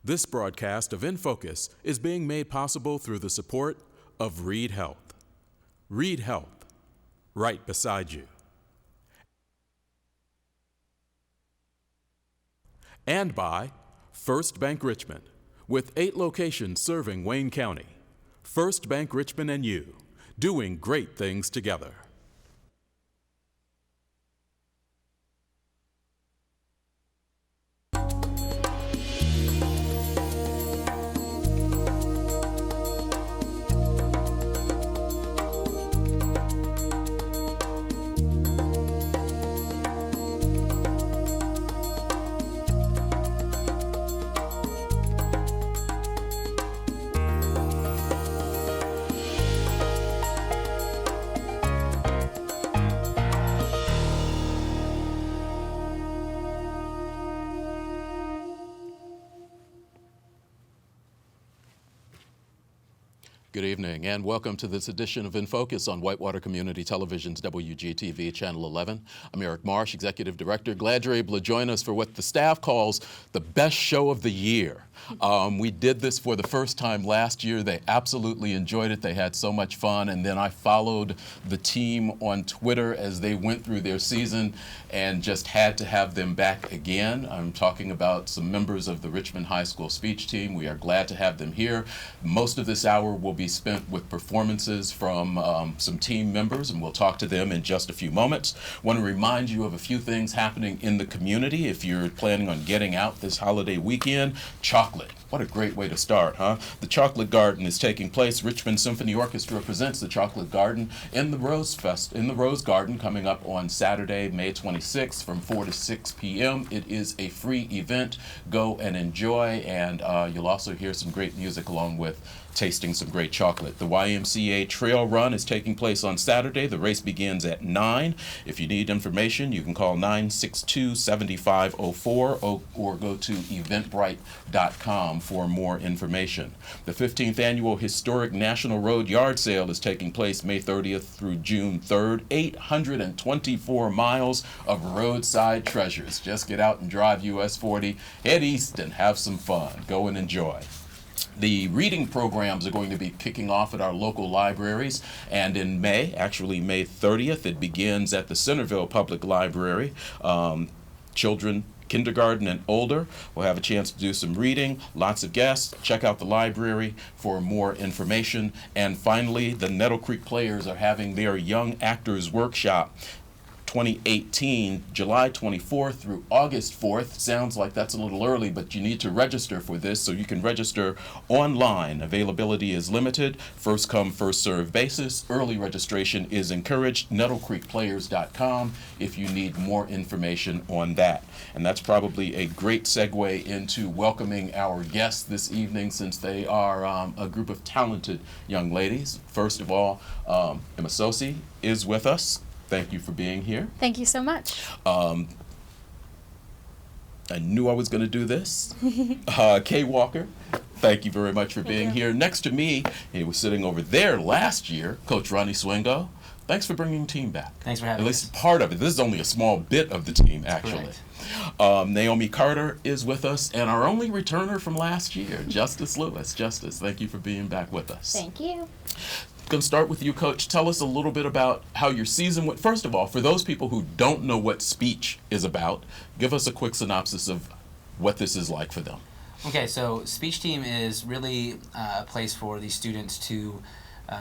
This broadcast of In Focus is being made possible through the support of Reed Health. Reed Health, right beside you. And by First Bank Richmond, with 8 locations serving Wayne County. First Bank Richmond and you, doing great things together. Good evening and welcome to this edition of In Focus on Whitewater Community Television's WCTV Channel 11. I'm Eric Marsh, Executive Director. Glad you're able to join us for what the staff calls the best show of the year. We did this for the first time last year. They absolutely enjoyed it. They had so much fun. And then I followed the team on Twitter as they went through their season and just had to have them back again. I'm talking about some members of the Richmond High School Speech Team. We are glad to have them here. Most of this hour will be spent with performances from some team members, and we'll talk to them in just a few moments. Want to remind you of a few things happening in the community. If you're planning on getting out this holiday weekend, chocolate. What a great way to start, huh? The Chocolate Garden is taking place. Richmond Symphony Orchestra presents the Chocolate Garden in the Rose Garden coming up on Saturday, May 26th from 4 to 6 p.m. It is a free event. Go and enjoy, and you'll also hear some great music along with tasting some great chocolate. The YMCA Trail Run is taking place on Saturday. The race begins at 9. If you need information, you can call 962-7504 or go to eventbrite.com for more information. The 15th Annual Historic National Road Yard Sale is taking place May 30th through June 3rd. 824 miles of roadside treasures. Just get out and drive US 40, head east and have some fun. Go and enjoy. The reading programs are going to be kicking off at our local libraries, and in May, actually May 30th, it begins at the Centerville Public Library. Children kindergarten and older will have a chance to do some reading, lots of guests. Check out the library for more information. And finally, the Nettle Creek Players are having their Young Actors Workshop 2018, July 24th through August 4th. Sounds like that's a little early, but you need to register for this, so you can register online. Availability is limited, first come, first served basis. Early registration is encouraged. NettleCreekPlayers.com if you need more information on that. And that's probably a great segue into welcoming our guests this evening, since they are a group of talented young ladies. First of all, Emma Sosi is with us. Thank you for being here. Thank you so much. I knew I was going to do this. Kay Walker, thank you very much for being here. Next to me, he was sitting over there last year, Coach Ronnie Swango. Thanks for bringing the team back. Thanks for having us. At least part of it. This is only a small bit of the team, actually. Naomi Carter is with us, and our only returner from last year, Justice Lewis. Justice, thank you for being back with us. Thank you. Going to start with you, Coach. Tell us a little bit about how your season went. First of all, for those people who don't know what speech is about, give us a quick synopsis of what this is like for them. Okay, so Speech Team is really a place for these students to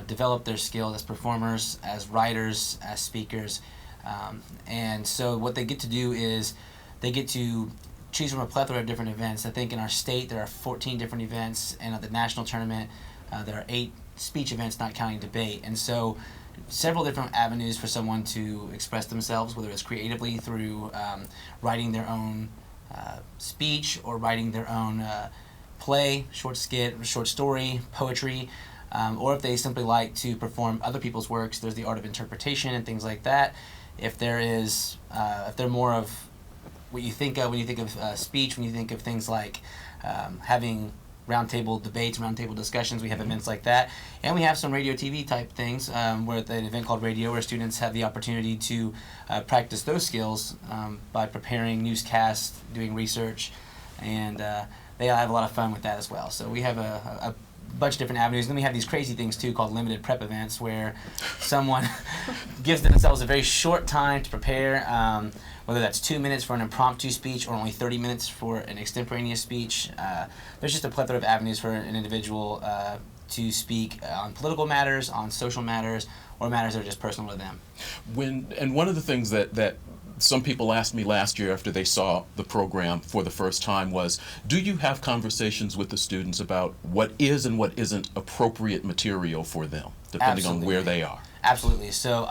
develop their skills as performers, as writers, as speakers. And so what they get to do is they get to choose from a plethora of different events. I think in our state there are 14 different events, and at the national tournament there are 8 speech events, not counting debate. And so several different avenues for someone to express themselves, whether it's creatively through writing their own speech or writing their own play, short skit, short story, poetry, or if they simply like to perform other people's works, there's the art of interpretation and things like that. If they're more of what you think of when you think of speech, when you think of things like having roundtable debates, roundtable discussions. We have events like that. And we have some radio TV type things. We're at an event called Radio, where students have the opportunity to practice those skills by preparing newscasts, doing research, and they have a lot of fun with that as well. So we have a bunch of different avenues. And then we have these crazy things too called limited prep events where someone gives themselves a very short time to prepare, whether that's 2 minutes for an impromptu speech or only 30 minutes for an extemporaneous speech. There's just a plethora of avenues for an individual to speak on political matters, on social matters, or matters that are just personal to them. And one of the things that some people asked me last year after they saw the program for the first time was, do you have conversations with the students about what is and what isn't appropriate material for them, depending on where they are? Absolutely. So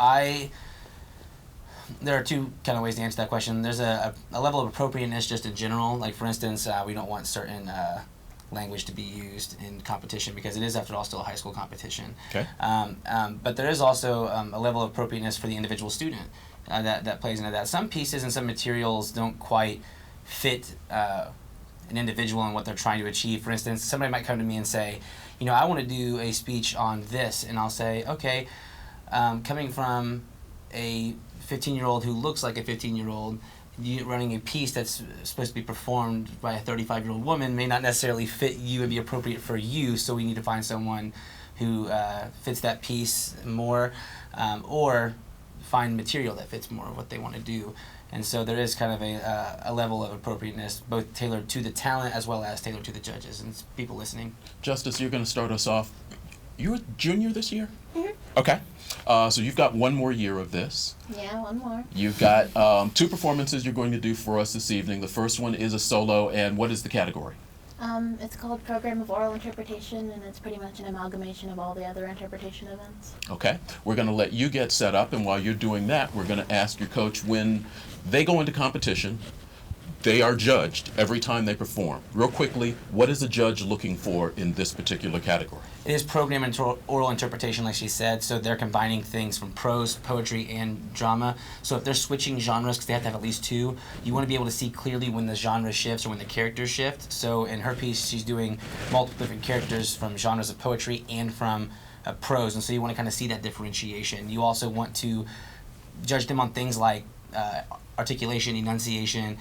there are two kind of ways to answer that question. There's a level of appropriateness just in general. Like, for instance, we don't want certain language to be used in competition because it is, after all, still a high school competition. Okay. But there is also a level of appropriateness for the individual student that plays into that. Some pieces and some materials don't quite fit an individual and what they're trying to achieve. For instance, somebody might come to me and say, I want to do a speech on this, and I'll say, okay, coming from a 15-year-old who looks like a 15-year-old, running a piece that's supposed to be performed by a 35-year-old woman may not necessarily fit you and be appropriate for you, so we need to find someone who fits that piece more, or find material that fits more of what they want to do. And so there is kind of a level of appropriateness, both tailored to the talent as well as tailored to the judges and people listening. Justice, you're going to start us off. You're a junior this year? Mm-hmm. Okay. So you've got one more year of this. Yeah, one more. You've got 2 performances you're going to do for us this evening. The first one is a solo, and what is the category? It's called Program of Oral Interpretation, and it's pretty much an amalgamation of all the other interpretation events. Okay. We're going to let you get set up, and while you're doing that, we're going to ask your coach, when they go into competition, they are judged every time they perform. Real quickly, what is a judge looking for in this particular category? It is program and oral interpretation, like she said, so they're combining things from prose, poetry, and drama. So if they're switching genres, because they have to have at least 2, you want to be able to see clearly when the genre shifts or when the characters shift. So in her piece, she's doing multiple different characters from genres of poetry and from prose, and so you want to kind of see that differentiation. You also want to judge them on things like articulation, enunciation,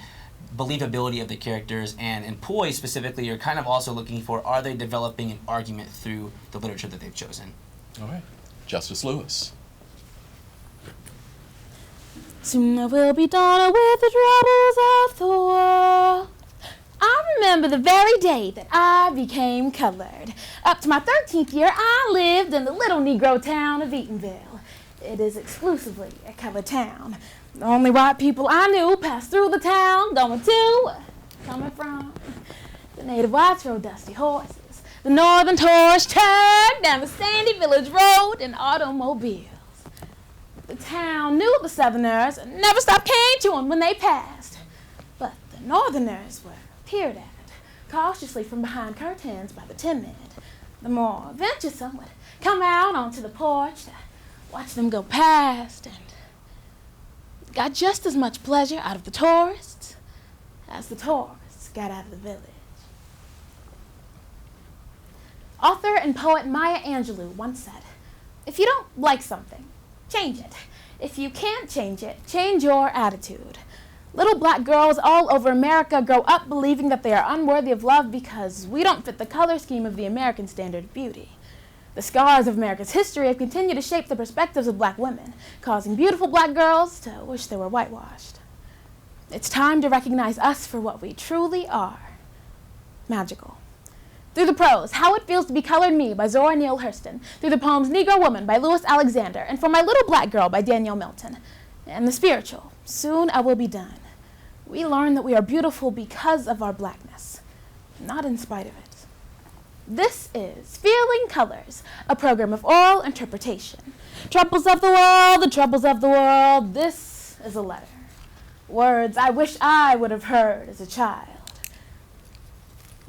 believability of the characters, and in poise specifically, you're kind of also looking for, are they developing an argument through the literature that they've chosen? All right. Justice Lewis. Soon I will be done with the troubles of the world. I remember the very day that I became colored. Up to my 13th year, I lived in the little Negro town of Eatonville. It is exclusively a colored town. The only white people I knew passed through the town, coming from. The native whites rode dusty horses. The northern tourists turned down the sandy village road in automobiles. The town knew the southerners and never stopped cane chewing when they passed. But the northerners were peered at cautiously from behind curtains by the timid. The more venturesome would come out onto the porch to watch them go past, and got just as much pleasure out of the tourists as the tourists got out of the village. Author and poet Maya Angelou once said, "If you don't like something, change it. If you can't change it, change your attitude." Little black girls all over America grow up believing that they are unworthy of love because we don't fit the color scheme of the American standard of beauty. The scars of America's history have continued to shape the perspectives of black women, causing beautiful black girls to wish they were whitewashed. It's time to recognize us for what we truly are: magical. Through the prose, How It Feels to Be Colored Me by Zora Neale Hurston, through the poems Negro Woman by Louis Alexander, and For My Little Black Girl by Danielle Milton, and the spiritual, Soon I Will Be Done, we learn that we are beautiful because of our blackness, not in spite of it. This is Feeling Colors, a program of oral interpretation. Troubles of the world, the troubles of the world, this is a letter. Words I wish I would have heard as a child.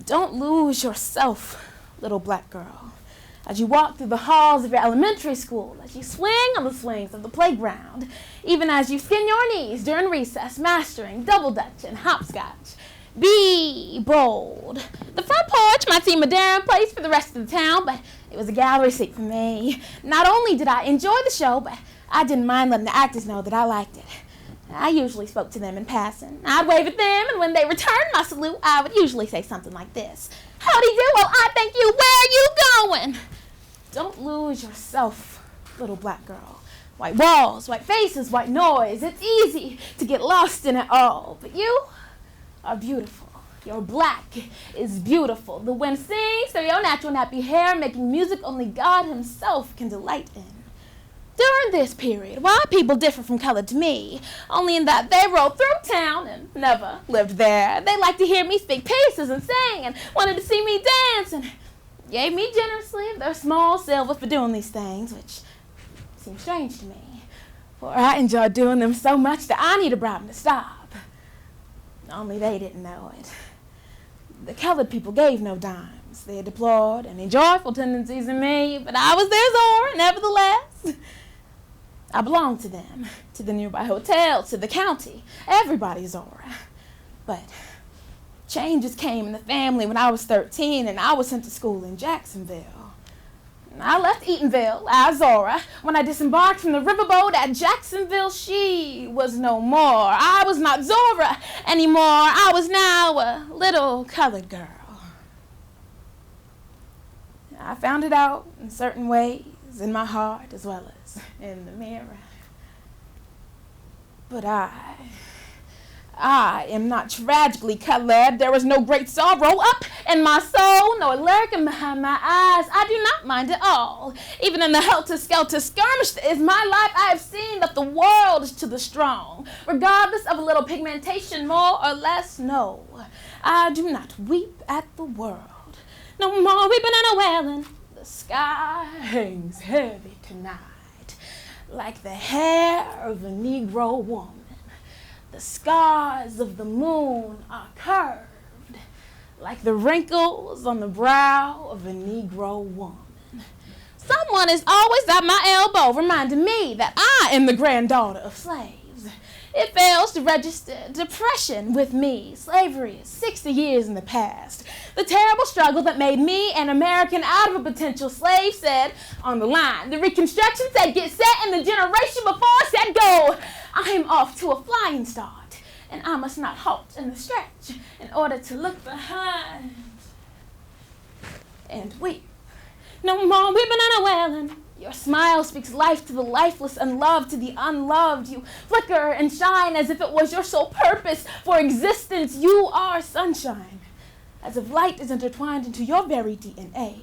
Don't lose yourself, little black girl, as you walk through the halls of your elementary school, as you swing on the swings of the playground, even as you skin your knees during recess, mastering double dutch and hopscotch. Be bold. The front porch might seem a daring place for the rest of the town, but it was a gallery seat for me. Not only did I enjoy the show, but I didn't mind letting the actors know that I liked it. I usually spoke to them in passing. I'd wave at them, and when they returned my salute, I would usually say something like this. Howdy do, well, I thank you, where are you going? Don't lose yourself, little black girl. White walls, white faces, white noise. It's easy to get lost in it all, but you are beautiful. Your black is beautiful. The wind sings through your natural nappy hair, making music only God himself can delight in. During this period, white people differ from color to me, only in that they rode through town and never lived there. They liked to hear me speak pieces and sing and wanted to see me dance and gave me generously of their small silver for doing these things, which seemed strange to me, for I enjoyed doing them so much that I need a bribe to stop. Only they didn't know it. The colored people gave no dimes. They deplored any joyful tendencies in me, but I was their Zora, nevertheless. I belonged to them, to the nearby hotel, to the county, everybody's Zora. But changes came in the family when I was 13 and I was sent to school in Jacksonville. I left Eatonville as Zora. When I disembarked from the riverboat at Jacksonville, she was no more. I was not Zora anymore. I was now a little colored girl. I found it out in certain ways, in my heart as well as in the mirror. But I am not tragically colored. There is no great sorrow up in my soul, nor lurking behind my eyes. I do not mind at all. Even in the helter-skelter skirmish that is my life, I have seen that the world is to the strong, regardless of a little pigmentation, more or less. No, I do not weep at the world. No more weeping and a wailing. The sky hangs heavy tonight, like the hair of a Negro woman. The scars of the moon are curved, like the wrinkles on the brow of a Negro woman. Someone is always at my elbow, reminding me that I am the granddaughter of slaves. It fails to register depression with me. Slavery is 60 years in the past. The terrible struggle that made me an American out of a potential slave said, on the line. The Reconstruction said, get set, and the generation before said, go. I am off to a flying start, and I must not halt in the stretch in order to look behind and weep. No more weeping and a wailing. Your smile speaks life to the lifeless and love to the unloved. You flicker and shine as if it was your sole purpose for existence. You are sunshine, as if light is intertwined into your very DNA.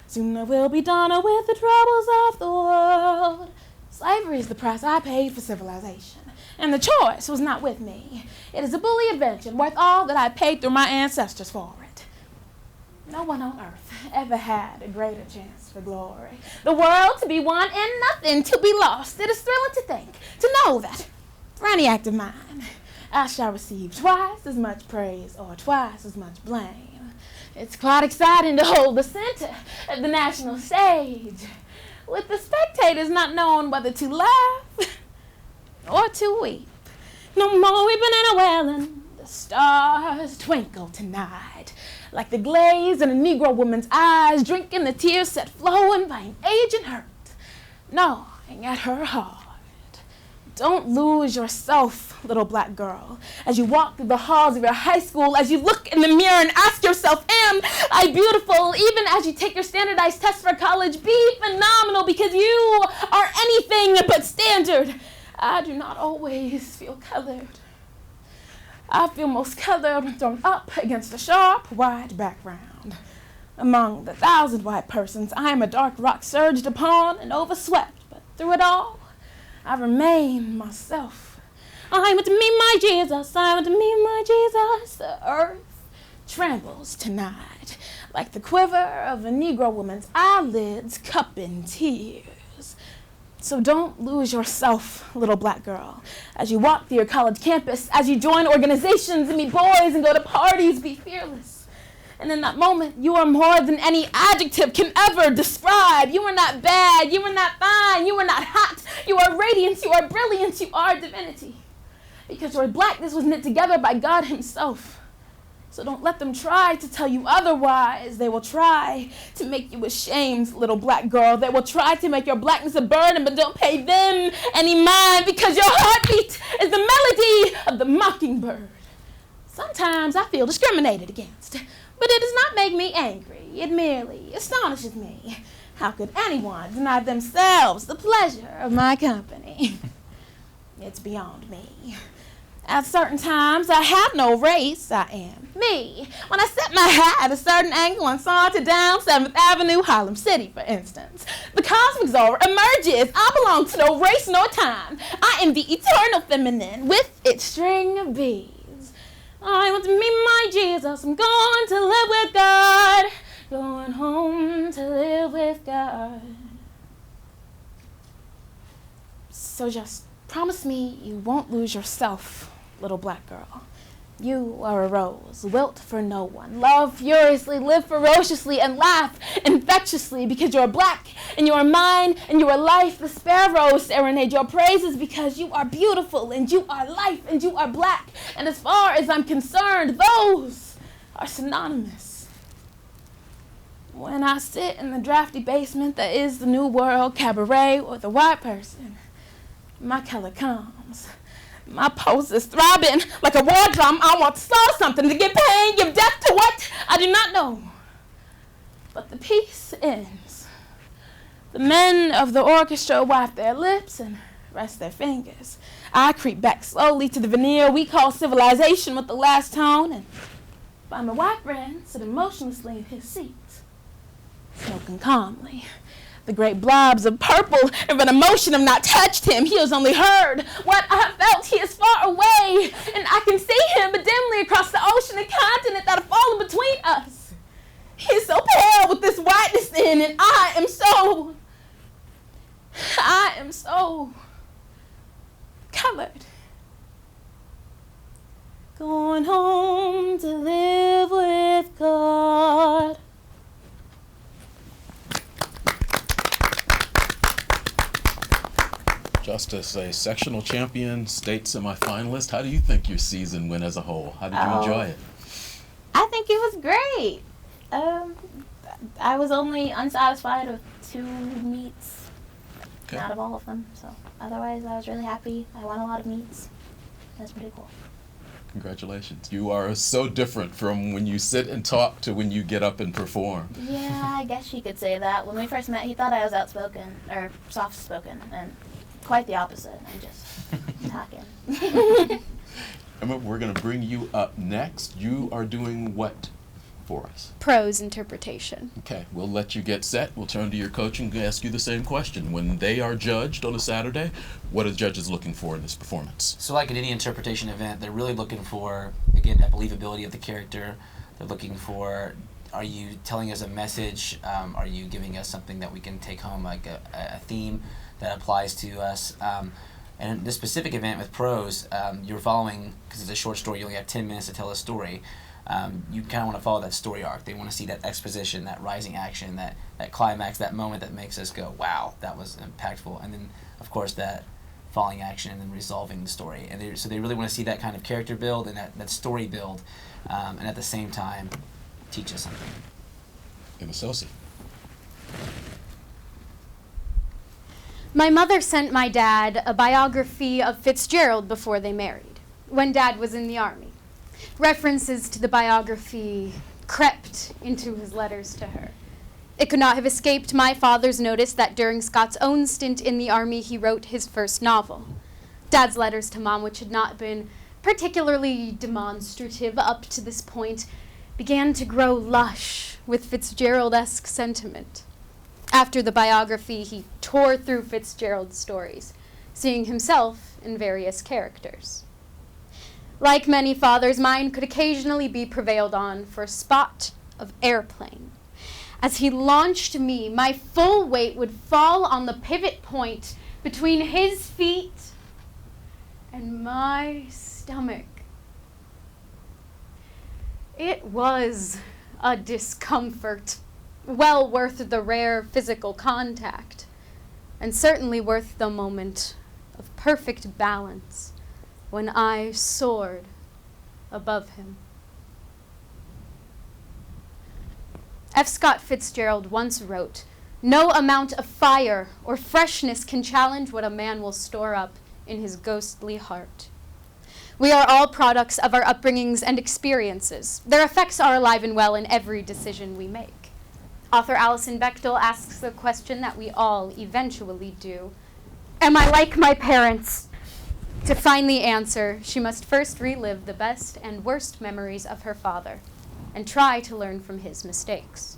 Soon I will be done with the troubles of the world. Slavery is the price I paid for civilization, and the choice was not with me. It is a bully invention worth all that I paid through my ancestors for it. No one on earth ever had a greater chance for glory. The world to be won and nothing to be lost. It is thrilling to think, to know that for any act of mine, I shall receive twice as much praise or twice as much blame. It's quite exciting to hold the center of the national stage, with the spectators not knowing whether to laugh or to weep. No more weeping and a wailing. The stars twinkle tonight, like the glaze in a Negro woman's eyes, drinking the tears set flowing by an aging hurt, gnawing at her heart. Don't lose yourself, little black girl, as you walk through the halls of your high school, as you look in the mirror and ask yourself, am I beautiful? Even as you take your standardized test for college, be phenomenal, because you are anything but standard. I do not always feel colored. I feel most colored when thrown up against a sharp, white background. Among the 1,000 white persons, I am a dark rock surged upon and overswept, but through it all, I remain myself. I want to meet my Jesus, I want to meet my Jesus. The earth trembles tonight, like the quiver of a Negro woman's eyelids cupping tears. So don't lose yourself, little black girl, as you walk through your college campus, as you join organizations and meet boys and go to parties. Be fearless. And in that moment, you are more than any adjective can ever describe. You are not bad, you are not fine, you are not hot, you are radiance, you are brilliance, you are divinity. Because your blackness was knit together by God himself. So don't let them try to tell you otherwise. They will try to make you ashamed, little black girl. They will try to make your blackness a burden, but don't pay them any mind, because your heartbeat is the melody of the mockingbird. Sometimes I feel discriminated against, but it does not make me angry. It merely astonishes me. How could anyone deny themselves the pleasure of my company? It's beyond me. At certain times, I have no race. I am me. When I set my hat at a certain angle and saunter down 7th Avenue, Harlem City, for instance, the cosmic Zora emerges. I belong to no race nor time. I am the eternal feminine with its string of bees. I want to meet my Jesus. I'm going to live with God. Going home to live with God. So just promise me you won't lose yourself, little black girl. You are a rose, wilt for no one. Love furiously, live ferociously, and laugh infectiously, because you're black, and you are mine, and you are life. The sparrows serenade your praises because you are beautiful, and you are life, and you are black. And as far as I'm concerned, those are synonymous. When I sit in the drafty basement that is the New World Cabaret with a white person, my color comes. My pulse is throbbing like a war drum. I want to slow something, to give pain, give death to what I do not know. But the piece ends. The men of the orchestra wipe their lips and rest their fingers. I creep back slowly to the veneer we call civilization with the last tone, and find my white friend sitting motionlessly in his seat, smoking calmly. The great blobs of purple of an emotion have not touched him. He has only heard what I have felt. He is far away, and I can see him but dimly across the ocean and continent that have fallen between us. He is so pale with this whiteness in, and I am so colored. Going home to live with God. Justice, a sectional champion, state semifinalist. How do you think your season went as a whole? How did you enjoy it? I think it was great. I was only unsatisfied with 2 meets Okay. out of all of them. So otherwise, I was really happy. I won a lot of meets. That's pretty cool. Congratulations. You are so different from when you sit and talk to when you get up and perform. Yeah, I guess you could say that. When we first met, he thought I was outspoken or soft-spoken, and quite the opposite. I'm just talking. Emma, we're going to bring you up next. You are doing what for us? Prose interpretation. Okay, we'll let you get set. We'll turn to your coach and ask you the same question. When they are judged on a Saturday, what are the judges looking for in this performance? So like in any interpretation event, they're really looking for, again, that believability of the character. They're looking for, are you telling us a message? Are you giving us something that we can take home, like a theme that applies to us? And in this specific event with prose, you're following, because it's a short story, you only have 10 minutes to tell a story. You kind of want to follow that story arc. They want to see that exposition, that rising action, that climax, that moment that makes us go, wow, that was impactful. And then, of course, that falling action and then resolving the story. And so they really want to see that kind of character build and that story build, and at the same time, teach us something. In associate. My mother sent my dad a biography of Fitzgerald before they married, when Dad was in the Army. References to the biography crept into his letters to her. It could not have escaped my father's notice that during Scott's own stint in the Army, he wrote his first novel. Dad's letters to Mom, which had not been particularly demonstrative up to this point, began to grow lush with Fitzgerald-esque sentiment. After the biography, he tore through Fitzgerald's stories, seeing himself in various characters. Like many fathers, mine could occasionally be prevailed on for a spot of airplane. As he launched me, my full weight would fall on the pivot point between his feet and my stomach. It was a discomfort, well worth the rare physical contact, and certainly worth the moment of perfect balance when I soared above him. F. Scott Fitzgerald once wrote, "No amount of fire or freshness can challenge what a man will store up in his ghostly heart." We are all products of our upbringings and experiences. Their effects are alive and well in every decision we make. Author Alison Bechdel asks the question that we all eventually do. Am I like my parents? To find the answer, she must first relive the best and worst memories of her father and try to learn from his mistakes.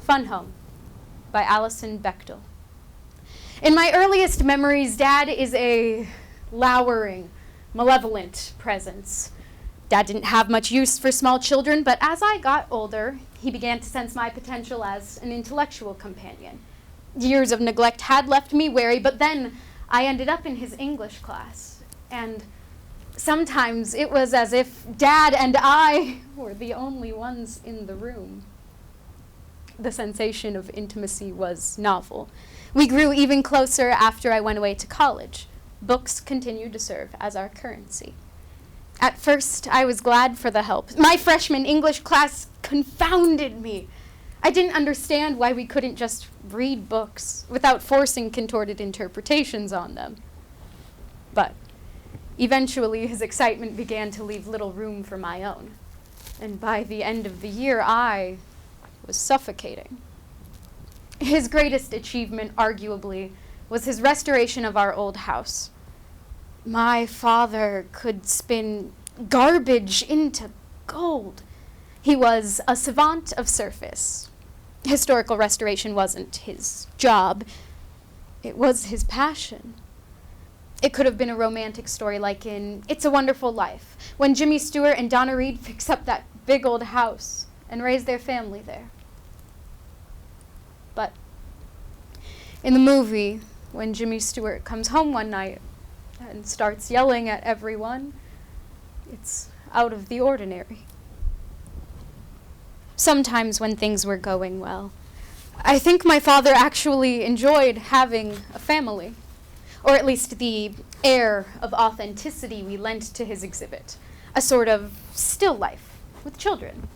Fun Home by Alison Bechdel. In my earliest memories, Dad is a lowering, malevolent presence. Dad didn't have much use for small children, but as I got older, he began to sense my potential as an intellectual companion. Years of neglect had left me wary, but then I ended up in his English class, and sometimes it was as if Dad and I were the only ones in the room. The sensation of intimacy was novel. We grew even closer after I went away to college. Books continued to serve as our currency. At first, I was glad for the help. My freshman English class confounded me. I didn't understand why we couldn't just read books without forcing contorted interpretations on them. But eventually, his excitement began to leave little room for my own. And by the end of the year, I was suffocating. His greatest achievement, arguably, was his restoration of our old house. My father could spin garbage into gold. He was a savant of surface. Historical restoration wasn't his job. It was his passion. It could have been a romantic story like in It's a Wonderful Life, when Jimmy Stewart and Donna Reed fix up that big old house and raise their family there. But in the movie, when Jimmy Stewart comes home one night and starts yelling at everyone, it's out of the ordinary. Sometimes when things were going well, I think my father actually enjoyed having a family, or at least the air of authenticity we lent to his exhibit, a sort of still life with children.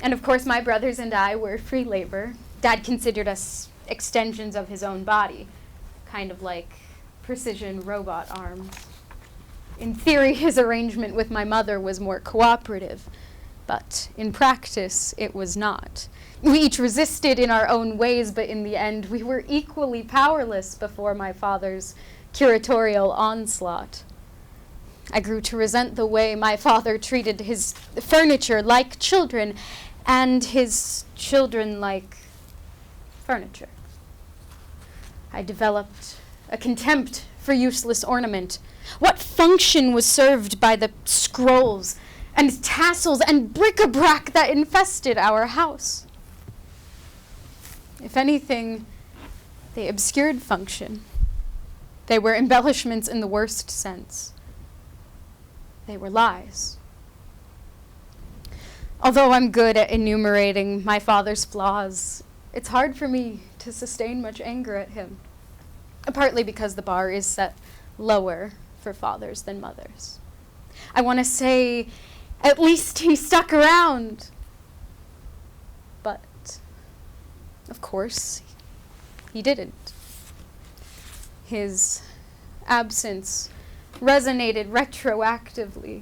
And of course, my brothers and I were free labor. Dad considered us extensions of his own body, kind of like precision robot arms. In theory, his arrangement with my mother was more cooperative, but in practice, it was not. We each resisted in our own ways, but in the end, we were equally powerless before my father's curatorial onslaught. I grew to resent the way my father treated his furniture like children, and his children like furniture. I developed a contempt for useless ornament. What function was served by the scrolls and tassels and bric-a-brac that infested our house? If anything, they obscured function. They were embellishments in the worst sense. They were lies. Although I'm good at enumerating my father's flaws, it's hard for me to sustain much anger at him, partly because the bar is set lower for fathers than mothers. I want to say, at least he stuck around. But, of course, he didn't. His absence resonated retroactively,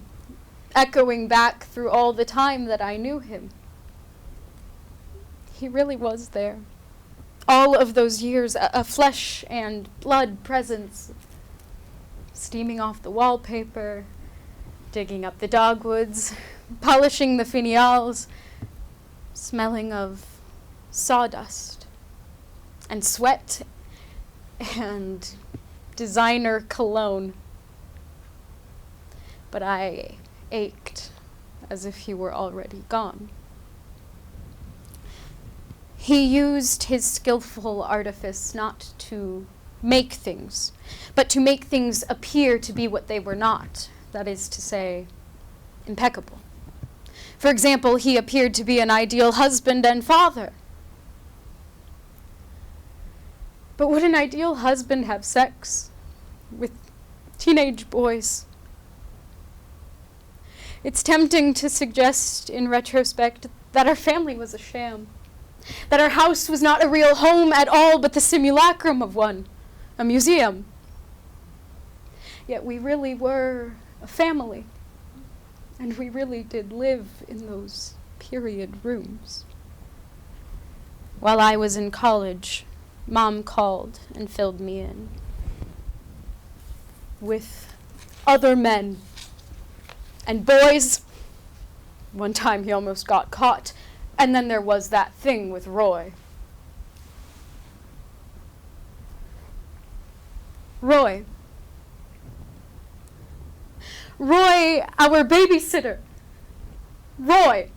echoing back through all the time that I knew him. He really was there. All of those years, a flesh and blood presence, steaming off the wallpaper, digging up the dogwoods, polishing the finials, smelling of sawdust and sweat and designer cologne. But I ached as if he were already gone. He used his skillful artifice not to make things, but to make things appear to be what they were not, that is to say, impeccable. For example, he appeared to be an ideal husband and father. But would an ideal husband have sex with teenage boys? It's tempting to suggest in retrospect that our family was a sham, that our house was not a real home at all, but the simulacrum of one, a museum. Yet we really were a family, and we really did live in those period rooms. While I was in college, Mom called and filled me in with other men and boys. One time he almost got caught, and then there was that thing with Roy. Roy, our babysitter. Roy.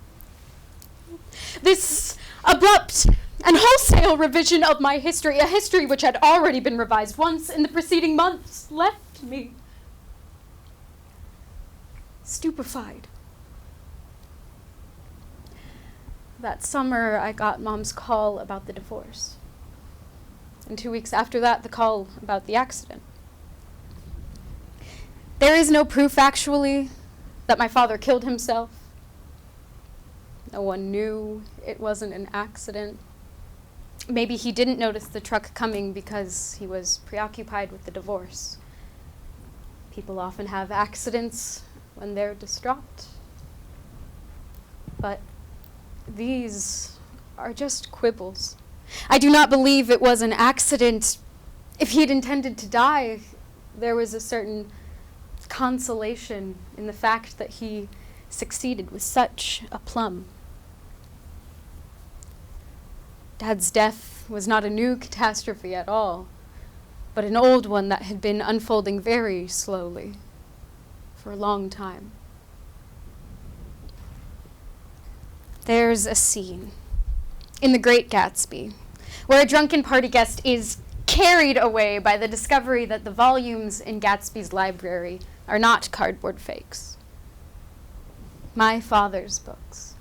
This abrupt and wholesale revision of my history, a history which had already been revised once in the preceding months, left me stupefied. That summer, I got Mom's call about the divorce. And 2 weeks after that, the call about the accident. There is no proof, actually, that my father killed himself. No one knew it wasn't an accident. Maybe he didn't notice the truck coming because he was preoccupied with the divorce. People often have accidents when they're distraught. But these are just quibbles. I do not believe it was an accident. If he had intended to die, there was a certain consolation in the fact that he succeeded with such aplomb. Dad's death was not a new catastrophe at all, but an old one that had been unfolding very slowly for a long time. There's a scene in The Great Gatsby where a drunken party guest is carried away by the discovery that the volumes in Gatsby's library are not cardboard fakes. My father's books,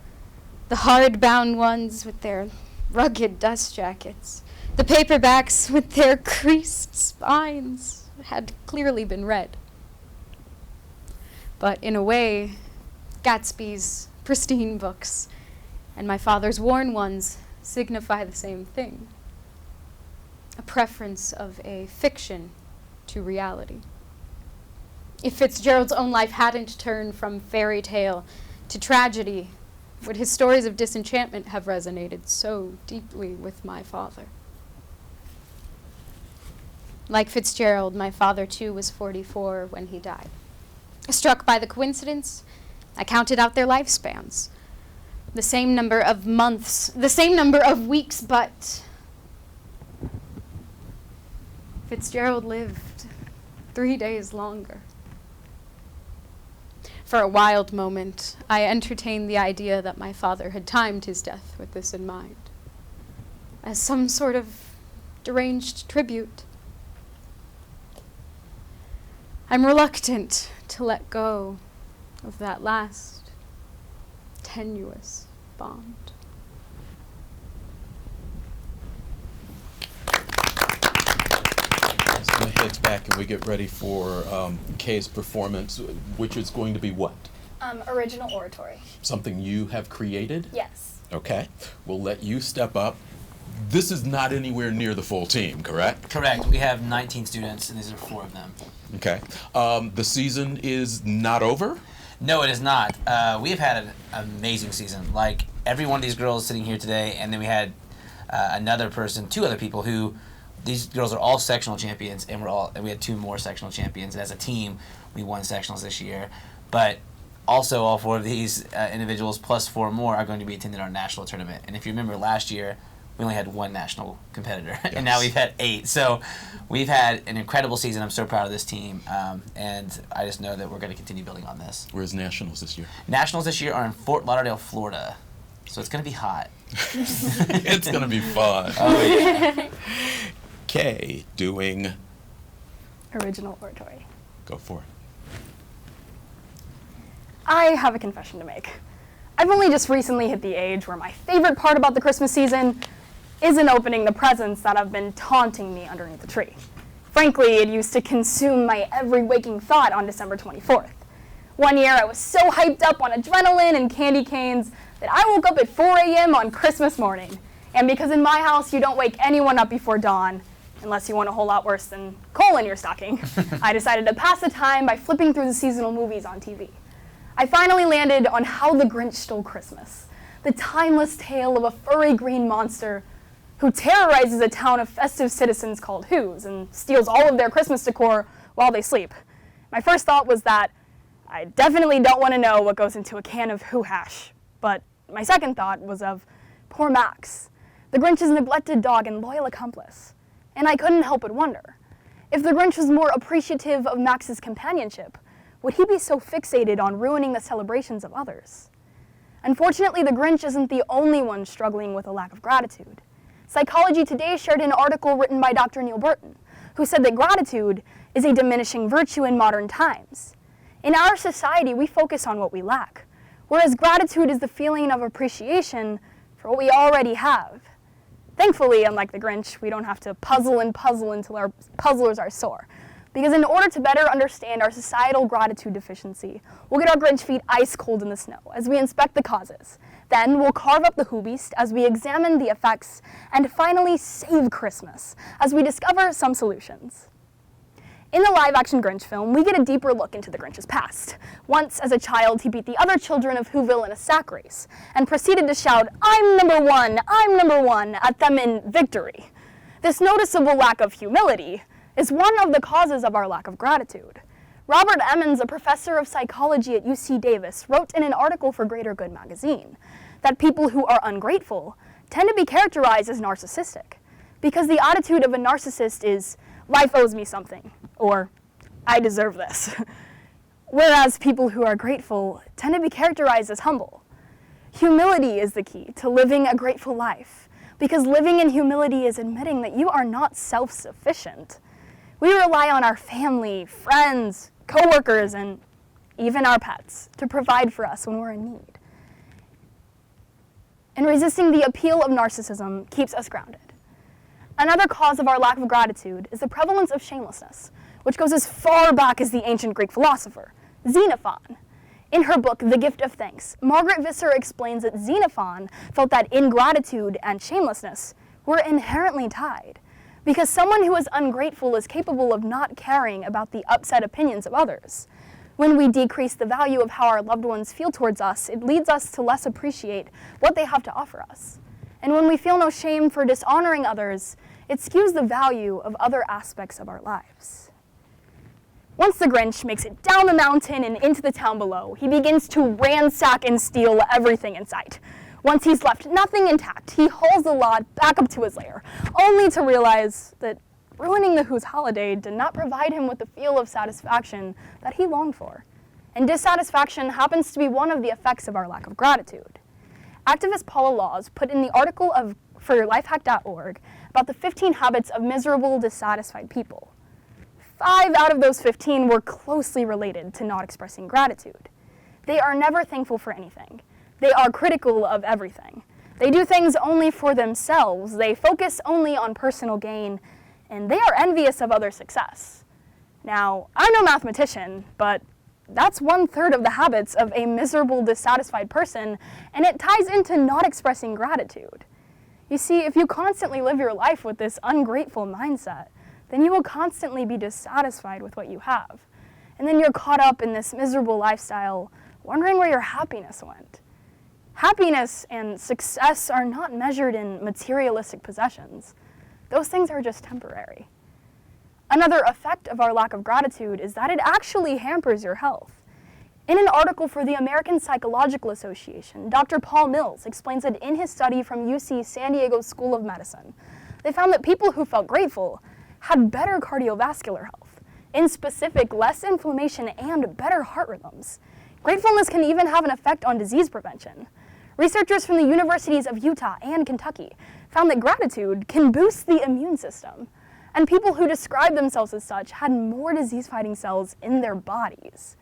the hard-bound ones with their rugged dust jackets, the paperbacks with their creased spines, had clearly been read. But in a way, Gatsby's pristine books and my father's worn ones signify the same thing. A preference of a fiction to reality. If Fitzgerald's own life hadn't turned from fairy tale to tragedy, would his stories of disenchantment have resonated so deeply with my father? Like Fitzgerald, my father too was 44 when he died. Struck by the coincidence, I counted out their lifespans. The same number of months, the same number of weeks, but Fitzgerald lived 3 days longer. For a wild moment, I entertained the idea that my father had timed his death with this in mind, as some sort of deranged tribute. I'm reluctant to let go of that last tenuous bond. As my head's back and we get ready for Kay's performance, which is going to be what? Original oratory. Something you have created? Yes. Okay. We'll let you step up. This is not anywhere near the full team, correct? Correct. We have 19 students, and these are 4 of them. Okay. The season is not over? No, it is not. We have had an amazing season. Like, every one of these girls sitting here today, and then we had another person, 2 other people who, these girls are all sectional champions, and we had 2 more sectional champions. And as a team, we won sectionals this year. But also, all 4 of these individuals plus 4 more are going to be attending our national tournament. And if you remember last year, we only had 1 national competitor, Yes. and now we've had 8. So we've had an incredible season. I'm so proud of this team, and I just know that we're going to continue building on this. Where's nationals this year? Nationals this year are in Fort Lauderdale, Florida, so it's going to be hot. It's going to be fun. Oh, yeah. Kay doing, Original oratory. go for it. I have a confession to make. I've only just recently hit the age where my favorite part about the Christmas season isn't opening the presents that have been taunting me underneath the tree. Frankly, it used to consume my every waking thought on December 24th. One year I was so hyped up on adrenaline and candy canes that I woke up at 4 a.m. on Christmas morning. And because in my house you don't wake anyone up before dawn, unless you want a whole lot worse than coal in your stocking, I decided to pass the time by flipping through the seasonal movies on TV. I finally landed on How the Grinch Stole Christmas, the timeless tale of a furry green monster who terrorizes a town of festive citizens called Who's and steals all of their Christmas decor while they sleep. My first thought was that I definitely don't want to know what goes into a can of Who hash, but my second thought was of poor Max, the Grinch's neglected dog and loyal accomplice. And I couldn't help but wonder, if the Grinch was more appreciative of Max's companionship, would he be so fixated on ruining the celebrations of others? Unfortunately, the Grinch isn't the only one struggling with a lack of gratitude. Psychology Today shared an article written by Dr. Neil Burton, who said that gratitude is a diminishing virtue in modern times. In our society, we focus on what we lack, whereas gratitude is the feeling of appreciation for what we already have. Thankfully, unlike the Grinch, we don't have to puzzle and puzzle until our puzzlers are sore. Because in order to better understand our societal gratitude deficiency, we'll get our Grinch feet ice cold in the snow as we inspect the causes. Then we'll carve up the Who Beast as we examine the effects, and finally save Christmas as we discover some solutions. In the live-action Grinch film, we get a deeper look into the Grinch's past. Once, as a child, he beat the other children of Whoville in a sack race, and proceeded to shout, I'm number one, at them in victory. This noticeable lack of humility is one of the causes of our lack of gratitude. Robert Emmons, a professor of psychology at UC Davis, wrote in an article for Greater Good magazine that people who are ungrateful tend to be characterized as narcissistic, because the attitude of a narcissist is, life owes me something, or I deserve this. Whereas people who are grateful tend to be characterized as humble. Humility is the key to living a grateful life, because living in humility is admitting that you are not self-sufficient. We rely on our family, friends, coworkers, and even our pets to provide for us when we're in need. And resisting the appeal of narcissism keeps us grounded. Another cause of our lack of gratitude is the prevalence of shamelessness, which goes as far back as the ancient Greek philosopher, Xenophon. In her book, The Gift of Thanks, Margaret Visser explains that Xenophon felt that ingratitude and shamelessness were inherently tied, because someone who is ungrateful is capable of not caring about the upset opinions of others. When we decrease the value of how our loved ones feel towards us, it leads us to less appreciate what they have to offer us. And when we feel no shame for dishonoring others, it skews the value of other aspects of our lives. Once the Grinch makes it down the mountain and into the town below, he begins to ransack and steal everything in sight. Once he's left nothing intact, he hauls the lot back up to his lair, only to realize that ruining the Who's holiday did not provide him with the feel of satisfaction that he longed for. And dissatisfaction happens to be one of the effects of our lack of gratitude. Activist Paula Laws put in the article for lifehack.org about the 15 habits of miserable, dissatisfied people. 5 out of those 15 were closely related to not expressing gratitude. They are never thankful for anything. They are critical of everything. They do things only for themselves. They focus only on personal gain, and they are envious of other success. Now, I'm no mathematician, but that's 1/3 of the habits of a miserable, dissatisfied person, and it ties into not expressing gratitude. You see, if you constantly live your life with this ungrateful mindset, then you will constantly be dissatisfied with what you have. And then you're caught up in this miserable lifestyle, wondering where your happiness went. Happiness and success are not measured in materialistic possessions. Those things are just temporary. Another effect of our lack of gratitude is that it actually hampers your health. In an article for the American Psychological Association, Dr. Paul Mills explains that in his study from UC San Diego School of Medicine, they found that people who felt grateful had better cardiovascular health, in specific, less inflammation and better heart rhythms. Gratefulness can even have an effect on disease prevention. Researchers from the universities of Utah and Kentucky found that gratitude can boost the immune system, and people who describe themselves as such had more disease-fighting cells in their bodies.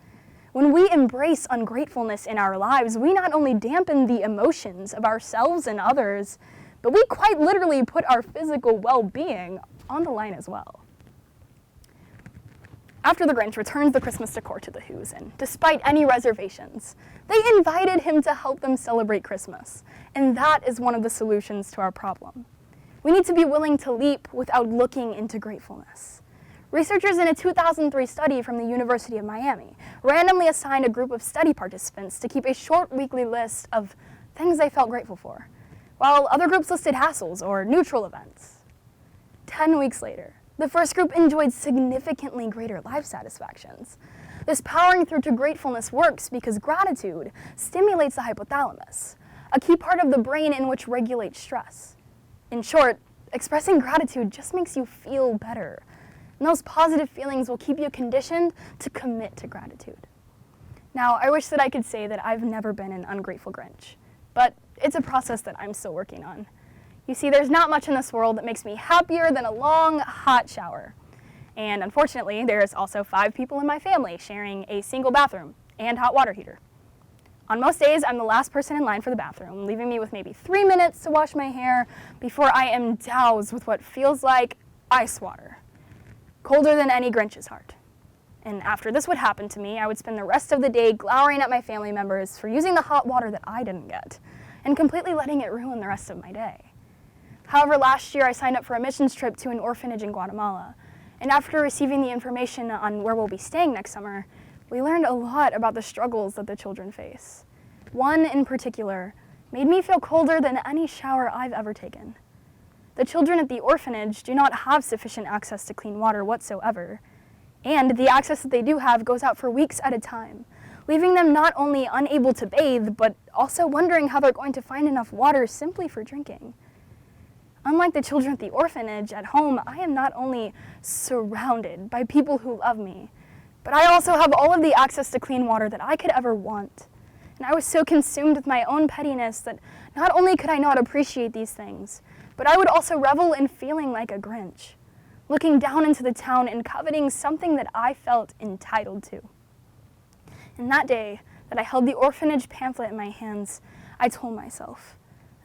When we embrace ungratefulness in our lives, we not only dampen the emotions of ourselves and others, but we quite literally put our physical well-being on the line as well. After the Grinch returns the Christmas decor to the Who's, and despite any reservations, they invited him to help them celebrate Christmas. And that is one of the solutions to our problem. We need to be willing to leap without looking into gratefulness. Researchers in a 2003 study from the University of Miami randomly assigned a group of study participants to keep a short weekly list of things they felt grateful for, while other groups listed hassles or neutral events. 10 weeks later, the first group enjoyed significantly greater life satisfactions. This powering through to gratefulness works because gratitude stimulates the hypothalamus, a key part of the brain in which regulates stress. In short, expressing gratitude just makes you feel better, and those positive feelings will keep you conditioned to commit to gratitude. Now, I wish that I could say that I've never been an ungrateful Grinch, but it's a process that I'm still working on. You see, there's not much in this world that makes me happier than a long, hot shower. And unfortunately, there's also 5 people in my family sharing a single bathroom and hot water heater. On most days, I'm the last person in line for the bathroom, leaving me with maybe 3 minutes to wash my hair before I am doused with what feels like ice water, colder than any Grinch's heart. And after this would happen to me, I would spend the rest of the day glowering at my family members for using the hot water that I didn't get, and completely letting it ruin the rest of my day. However, last year I signed up for a missions trip to an orphanage in Guatemala, and after receiving the information on where we'll be staying next summer, we learned a lot about the struggles that the children face. One in particular made me feel colder than any shower I've ever taken. The children at the orphanage do not have sufficient access to clean water whatsoever, and the access that they do have goes out for weeks at a time, leaving them not only unable to bathe, but also wondering how they're going to find enough water simply for drinking. Unlike the children at the orphanage, at home, I am not only surrounded by people who love me, but I also have all of the access to clean water that I could ever want. And I was so consumed with my own pettiness that not only could I not appreciate these things, but I would also revel in feeling like a Grinch, looking down into the town and coveting something that I felt entitled to. And that day that I held the orphanage pamphlet in my hands, I told myself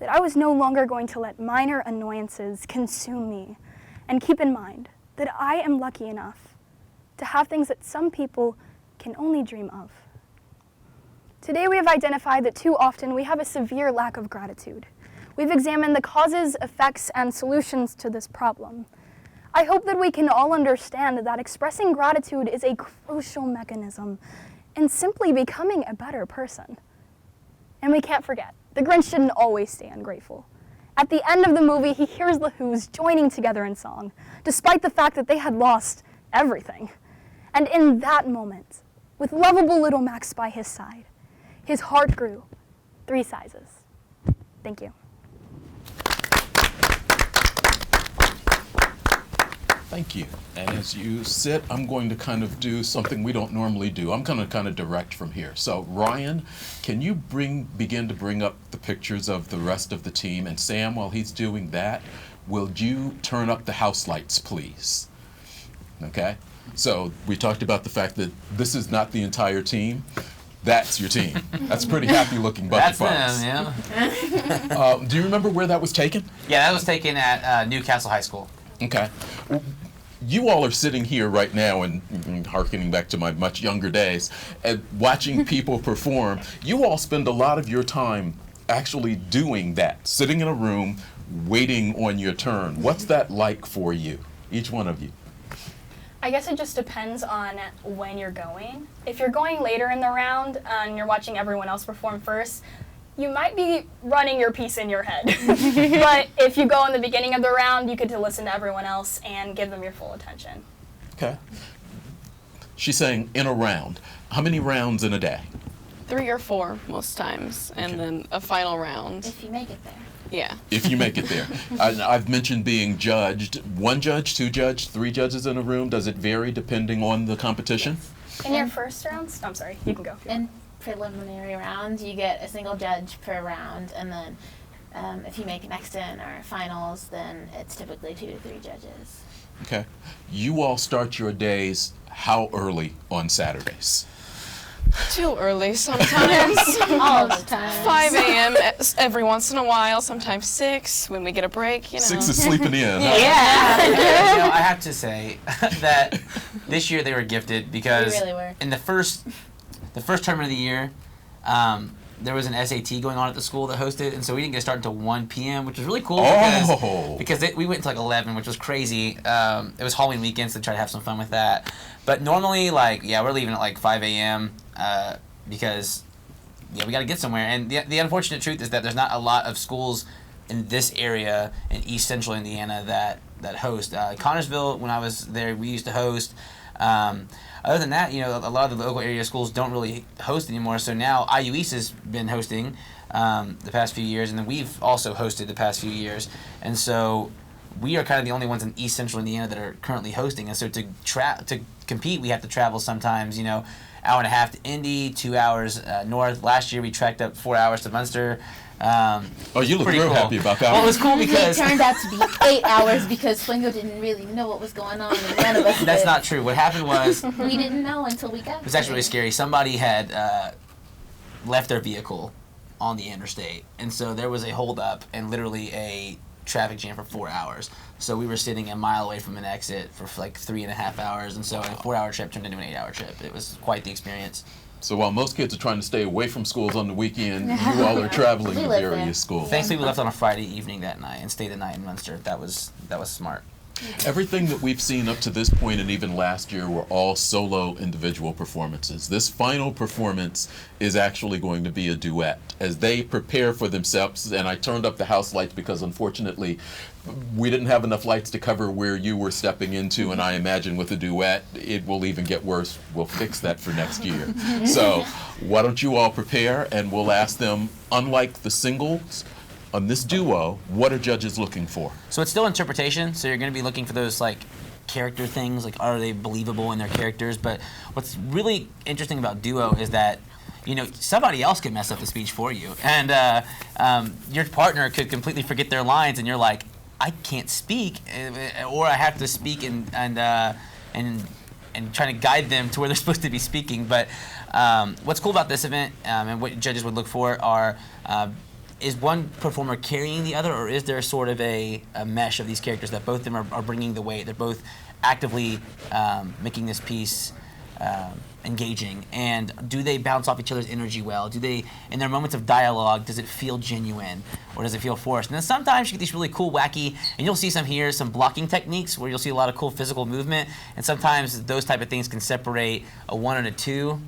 that I was no longer going to let minor annoyances consume me, and keep in mind that I am lucky enough to have things that some people can only dream of. Today we have identified that too often we have a severe lack of gratitude. We've examined the causes, effects, and solutions to this problem. I hope that we can all understand that expressing gratitude is a crucial mechanism in simply becoming a better person. And we can't forget, the Grinch didn't always stay ungrateful. At the end of the movie, he hears the Who's joining together in song, despite the fact that they had lost everything. And in that moment, with lovable little Max by his side, his heart grew 3 sizes. Thank you. Thank you. And as you sit, I'm going to kind of do something we don't normally do. I'm going to kind of direct from here. So Ryan, can you begin to bring up the pictures of the rest of the team? And Sam, while he's doing that, will you turn up the house lights, please? Okay? So we talked about the fact that this is not the entire team. That's your team. That's a pretty happy looking bunch of folks. That's them, yeah. Do you remember where that was taken? Yeah, that was taken at Newcastle High School. Okay. Well, you all are sitting here right now and hearkening back to my much younger days and watching people perform. You all spend a lot of your time actually doing that, sitting in a room, waiting on your turn. What's that like for you, each one of you? I guess it just depends on when you're going. If you're going later in the round and you're watching everyone else perform first, you might be running your piece in your head. But if you go in the beginning of the round, you get to listen to everyone else and give them your full attention. Okay. She's saying in a round. How many rounds in a day? 3 or 4 most times, and Okay. then a final round. If you make it there. Yeah. If you make it there. I've mentioned being judged. 1 judge, 2 judge, 3 judges in a room. Does it vary depending on the competition? In your first rounds, I'm sorry, you can go. In preliminary rounds, you get a single judge per round, and then if you make next in or finals, then it's typically 2 to 3 judges. Okay. You all start your days how early on Saturdays? Too early sometimes. All the time. 5 a.m. every once in a while, sometimes 6 when we get a break, you know. 6 is sleeping in. Huh? You know, I have to say that this year they were gifted because We really were. in the first term of the year, there was an SAT going on at the school that hosted, and so we didn't get started until 1 p.m., which was really cool because we went to like 11, which was crazy. It was Halloween weekend, so they tried to have some fun with that. But normally, we're leaving at like 5 a.m. Because we got to get somewhere. And the unfortunate truth is that there's not a lot of schools in this area in East Central Indiana that host. Connorsville, when I was there, we used to host. Other than that, a lot of the local area schools don't really host anymore. So now IU East has been hosting the past few years, and then we've also hosted the past few years. And so we are kind of the only ones in East Central Indiana that are currently hosting. And so to compete, we have to travel sometimes, hour and a half to Indy, 2 hours north. Last year we tracked up 4 hours to Munster. You look real happy about that. Well, it was cool because It turned out to be 8 hours because Swango didn't really know what was going on, and none of us that's did. not true. What happened was We didn't know until we got it was actually really scary. Somebody had left their vehicle on the interstate, and so there was a holdup and literally a traffic jam for 4 hours. So we were sitting a mile away from an exit for like 3.5 hours, and so a 4-hour trip turned into an 8-hour trip. It was quite the experience. So while most kids are trying to stay away from schools on the weekend, you all are traveling We to live there. various schools. Thankfully, we left on a Friday evening that night and stayed the night in Munster. That was smart. Everything that we've seen up to this point and even last year were all solo individual performances. This final performance is actually going to be a duet as they prepare for themselves. And I turned up the house lights because unfortunately we didn't have enough lights to cover where you were stepping into, and I imagine with a duet it will even get worse. We'll fix that for next year. So why don't you all prepare, and we'll ask them, unlike the singles, on this duo, what are judges looking for? So it's still interpretation, so you're going to be looking for those character things, like are they believable in their characters. But what's really interesting about duo is that somebody else can mess up the speech for you, and your partner could completely forget their lines, and you're like, I can't speak, or I have to speak and trying to guide them to where they're supposed to be speaking. But what's cool about this event and what judges would look for are is one performer carrying the other, or is there sort of a mesh of these characters that both of them are bringing the weight? They're both actively making this piece engaging, and do they bounce off each other's energy well? Do they, in their moments of dialogue, does it feel genuine or does it feel forced? And then sometimes you get these really cool, wacky, and you'll see some blocking techniques where you'll see a lot of cool physical movement, and sometimes those type of things can separate a 1 and a 2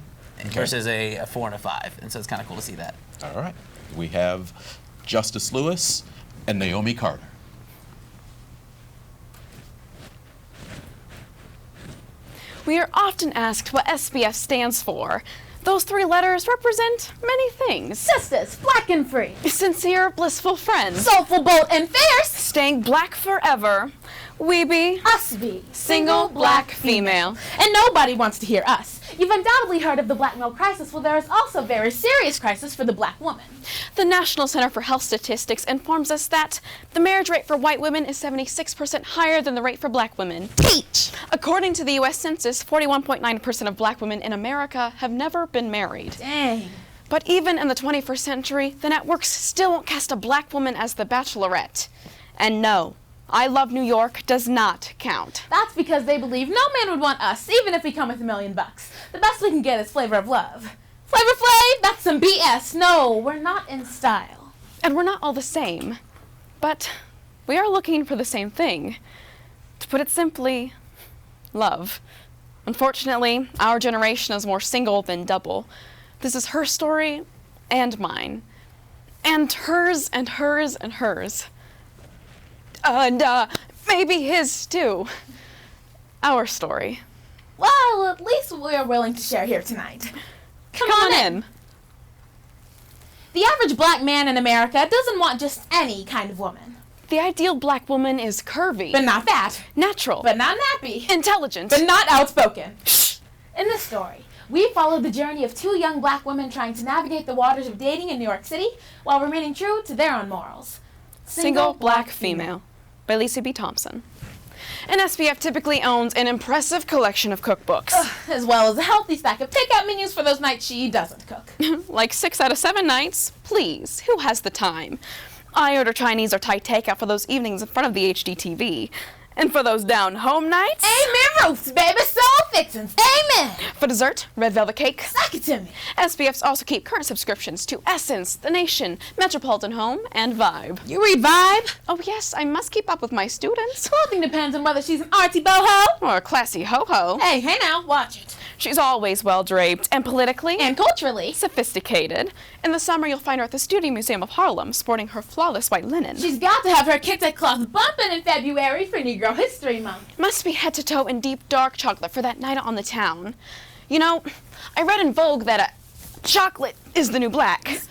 versus a 4 and a 5, and so it's kind of cool to see that. All right. We have Justice Lewis and Naomi Carter. We are often asked what SBF stands for. Those 3 letters represent many things. Justice, black and free. Sincere, blissful friends. Soulful, bold, and fierce. Staying black forever. We be Us be. single black female. And nobody wants to hear us. You've undoubtedly heard of the black male crisis. Well, there is also a very serious crisis for the black woman. The National Center for Health Statistics informs us that the marriage rate for white women is 76% higher than the rate for black women. Teach! According to the U.S. Census, 41.9% of black women in America have never been married. Dang. But even in the 21st century, the networks still won't cast a black woman as the Bachelorette. And no, I Love New York does not count. That's because they believe no man would want us, even if we come with $1 million. The best we can get is Flavor of Love. Flavor Flav? That's some BS. No, we're not in style. And we're not all the same. But we are looking for the same thing. To put it simply, love. Unfortunately, our generation is more single than double. This is her story and mine. And hers and hers and hers. And maybe his too. Our story. Well, at least we're willing to share here tonight. Come on in. The average black man in America doesn't want just any kind of woman. The ideal black woman is curvy, But not fat. natural, But not nappy. intelligent. But not outspoken. In this story, we follow the journey of 2 young black women trying to navigate the waters of dating in New York City while remaining true to their own morals. Single black female by Lisa B. Thompson. And SPF typically owns an impressive collection of cookbooks. As well as a healthy stack of takeout menus for those nights she doesn't cook. Like 6 out of 7 nights. Please, who has the time? I order Chinese or Thai takeout for those evenings in front of the HDTV. And for those down-home nights... Amen, roast, baby, soul fixins. Amen. For dessert, red velvet cake. Suck it to me. SPFs also keep current subscriptions to Essence, The Nation, Metropolitan Home, and Vibe. You read Vibe? Oh yes, I must keep up with my students. Clothing depends on whether she's an artsy boho. Or a classy ho-ho. Hey now, watch it. She's always well-draped and politically And culturally. sophisticated. In the summer, you'll find her at the Studio Museum of Harlem, sporting her flawless white linen. She's got to have her kente cloth bumping in February for Negro History Month. Must be head to toe in deep dark chocolate for that night out on the town. You know, I read in Vogue that chocolate is the new black.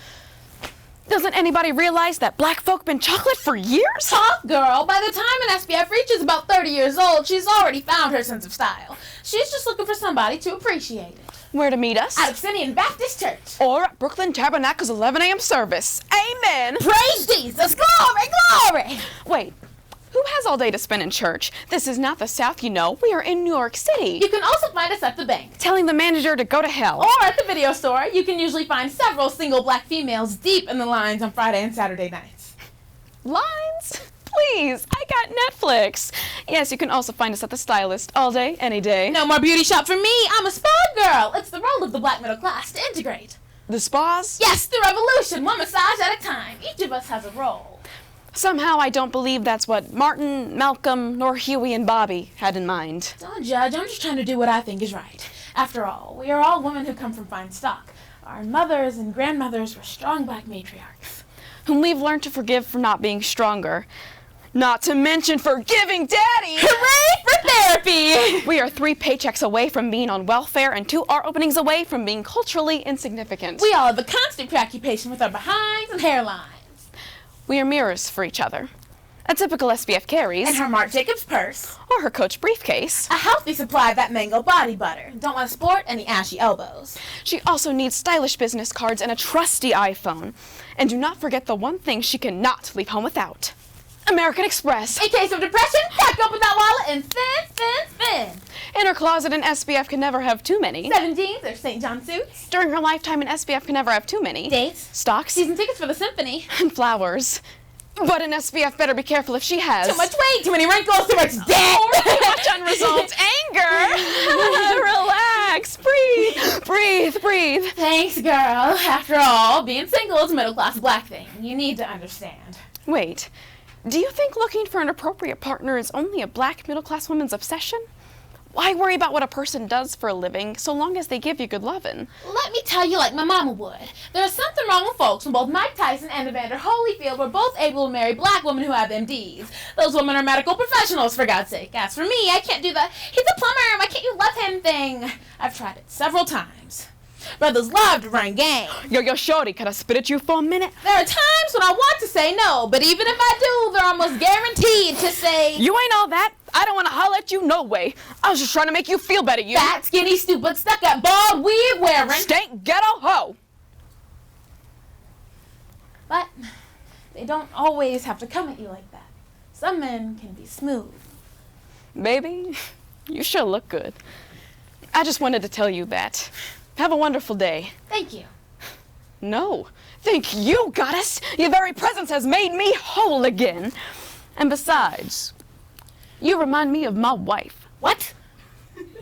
Doesn't anybody realize that black folk been chocolate for years? Talk, girl. By the time an SPF reaches about 30 years old, she's already found her sense of style. She's just looking for somebody to appreciate it. Where to meet us? At Abyssinian Baptist Church. Or at Brooklyn Tabernacle's 11 a.m. service. Amen! Praise Jesus! Glory, glory! Wait, who has all day to spend in church? This is not the South, you know. We are in New York City. You can also find us at the bank. Telling the manager to go to hell. Or at the video store. You can usually find several single black females deep in the lines on Friday and Saturday nights. Lines? Please, I got Netflix. Yes, you can also find us at the Stylist all day, any day. No more beauty shop for me. I'm a spa girl. It's the role of the black middle class to integrate. The spas? Yes, the revolution. One massage at a time. Each of us has a role. Somehow I don't believe that's what Martin, Malcolm, nor Huey and Bobby had in mind. Don't judge. I'm just trying to do what I think is right. After all, we are all women who come from fine stock. Our mothers and grandmothers were strong black matriarchs. Whom we've learned to forgive for not being stronger. Not to mention forgiving Daddy! Hooray for therapy! We are 3 paychecks away from being on welfare and 2 art openings away from being culturally insignificant. We all have a constant preoccupation with our behinds and hairlines. We are mirrors for each other. A typical SPF carries. And her Marc Jacobs purse. Or her Coach briefcase. A healthy supply of that mango body butter. Don't want to sport any ashy elbows. She also needs stylish business cards and a trusty iPhone. And do not forget the one thing she cannot leave home without. American Express. In case of depression, crack open that wallet and spin. In her closet, an SPF can never have too many. 7 jeans or St. John suits. During her lifetime, an SPF can never have too many. Dates. Stocks. Season tickets for the symphony. And flowers. But an SPF better be careful if she has. Too much weight, too many wrinkles, too much debt. Or too much unresolved anger. Relax. Breathe. Thanks, girl. After all, being single is a middle-class black thing. You need to understand. Wait. Do you think looking for an appropriate partner is only a black middle-class woman's obsession? Why worry about what a person does for a living so long as they give you good lovin'? Let me tell you like my mama would. There's something wrong with folks when both Mike Tyson and Evander Holyfield were both able to marry black women who have MDs. Those women are medical professionals, for God's sake. As for me, I can't do the "he's a plumber, why can't you love him" thing. I've tried it several times. Brothers love to run game. Yo, shorty, can I spit at you for a minute? There are times when I want to say no, but even if I do, they're almost guaranteed to say, "You ain't all that. I don't want to holler at you no way. I was just trying to make you feel better, you." "Fat, skinny, stupid, stuck-up, bald, wig wearing." "Stank, ghetto, hoe." But they don't always have to come at you like that. Some men can be smooth. Baby, you sure look good. I just wanted to tell you that. Have a wonderful day. Thank you. No, thank you, goddess. Your very presence has made me whole again. And besides, you remind me of my wife. What?